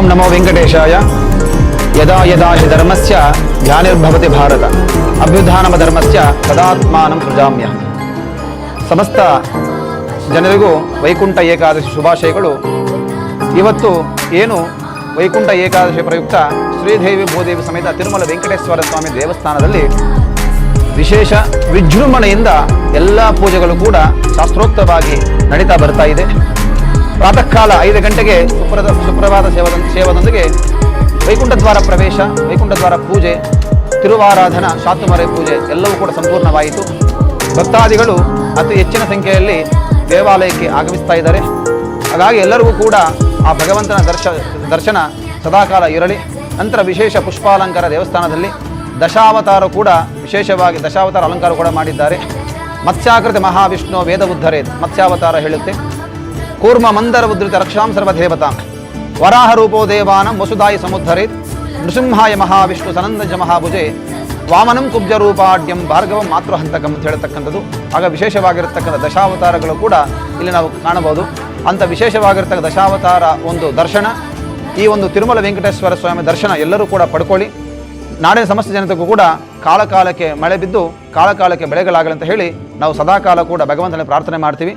ನಮೋ ವೆಂಕಟೇಶಾಯ. ಯದಾ ಯದಾ ಹಿ ಧರ್ಮಸ್ಯ ಗ್ಲಾನಿರ್ಭವತಿ ಭಾರತ ಅಭ್ಯುತ್ಥಾನಮ ಧರ್ಮಸ್ಯ ತದಾತ್ಮಾನಂ ಸೃಜಾಮ್ಯಹಂ. ಸಮಸ್ತ ಜನರಿಗೂ ವೈಕುಂಠ ಏಕಾದಶಿ ಶುಭಾಶಯಗಳು. ಇವತ್ತು ಏನು ವೈಕುಂಠ ಏಕಾದಶಿ ಪ್ರಯುಕ್ತ ಶ್ರೀದೇವಿ ಭೂದೇವಿ ಸಮೇತ ತಿರುಮಲ ವೆಂಕಟೇಶ್ವರ ಸ್ವಾಮಿ ದೇವಸ್ಥಾನದಲ್ಲಿ ವಿಶೇಷ ವಿಜೃಂಭಣೆಯಿಂದ ಎಲ್ಲ ಪೂಜೆಗಳು ಕೂಡ ಶಾಸ್ತ್ರೋಕ್ತವಾಗಿ ನಡೀತಾ ಬರ್ತಾ ಇದೆ. ಪ್ರಾತಃ ಕಾಲ 5 ಗಂಟೆಗೆ ಸುಪ್ರಭಾತ ಸೇವದೊಂದಿಗೆ ವೈಕುಂಠ ದ್ವಾರ ಪ್ರವೇಶ, ವೈಕುಂಠ ದ್ವಾರ ಪೂಜೆ, ತಿರುವಾರಾಧನಾ, ಶಾತುಮರೆ ಪೂಜೆ ಎಲ್ಲವೂ ಕೂಡ ಸಂಪೂರ್ಣವಾಯಿತು. ಭಕ್ತಾದಿಗಳು ಅತಿ ಹೆಚ್ಚಿನ ಸಂಖ್ಯೆಯಲ್ಲಿ ದೇವಾಲಯಕ್ಕೆ ಆಗಮಿಸ್ತಾ ಇದ್ದಾರೆ. ಹಾಗಾಗಿ ಎಲ್ಲರಿಗೂ ಕೂಡ ಆ ಭಗವಂತನ ದರ್ಶನ ಸದಾಕಾಲ ಇರಲಿ. ನಂತರ ವಿಶೇಷ ಪುಷ್ಪಾಲಂಕಾರ ದೇವಸ್ಥಾನದಲ್ಲಿ ದಶಾವತಾರ ಕೂಡ ವಿಶೇಷವಾಗಿ ದಶಾವತಾರ ಅಲಂಕಾರ ಕೂಡ ಮಾಡಿದ್ದಾರೆ. ಮತ್ಸ್ಯಾಕೃತಿ ಮಹಾವಿಷ್ಣು ವೇದ ಉದ್ಧರೇತ್ ಮತ್ಸ್ಯಾವತಾರ ಹೇಳುತ್ತೆ. ಕೂರ್ಮ ಮಂದರ ಉದ್ರಿತ ರಕ್ಷಾಂ ಸರ್ವದೇವತಾ ವರಾಹ ರೂಪೋ ದೇವಾನಂ ವಸುದಾಯಿ ಸಮುದ್ಧರೇತ್ ನೃಸಿಂಹಾಯ ಮಹಾವಿಷ್ಣು ಸನಂದಜ ಮಹಾಭುಜೆ ವಾಮನಂ ಕುಬ್ಜ ರೂಪಾಢ್ಯಂ ಭಾರ್ಗವಂ ಮಾತೃಹಂತಕಂ ಅಂತ ಹೇಳ್ತಕ್ಕಂಥದ್ದು. ಆಗ ವಿಶೇಷವಾಗಿರತಕ್ಕಂಥ ದಶಾವತಾರಗಳು ಕೂಡ ಇಲ್ಲಿ ನಾವು ಕಾಣಬಹುದು. ಅಂಥ ವಿಶೇಷವಾಗಿರ್ತಕ್ಕ ದಶಾವತಾರ ಒಂದು ದರ್ಶನ, ಈ ಒಂದು ತಿರುಮಲ ವೆಂಕಟೇಶ್ವರ ಸ್ವಾಮಿ ದರ್ಶನ ಎಲ್ಲರೂ ಕೂಡ ಪಡ್ಕೊಳ್ಳಿ. ನಾಡಿನ ಸಮಸ್ತ ಜನತೆಗೂ ಕೂಡ ಕಾಲಕಾಲಕ್ಕೆ ಮಳೆ ಬಿದ್ದು ಕಾಲಕಾಲಕ್ಕೆ ಬೆಳೆಗಳಾಗಲಿ ಅಂತ ಹೇಳಿ ನಾವು ಸದಾಕಾಲ ಕೂಡ ಭಗವಂತನ ಪ್ರಾರ್ಥನೆ ಮಾಡ್ತೀವಿ.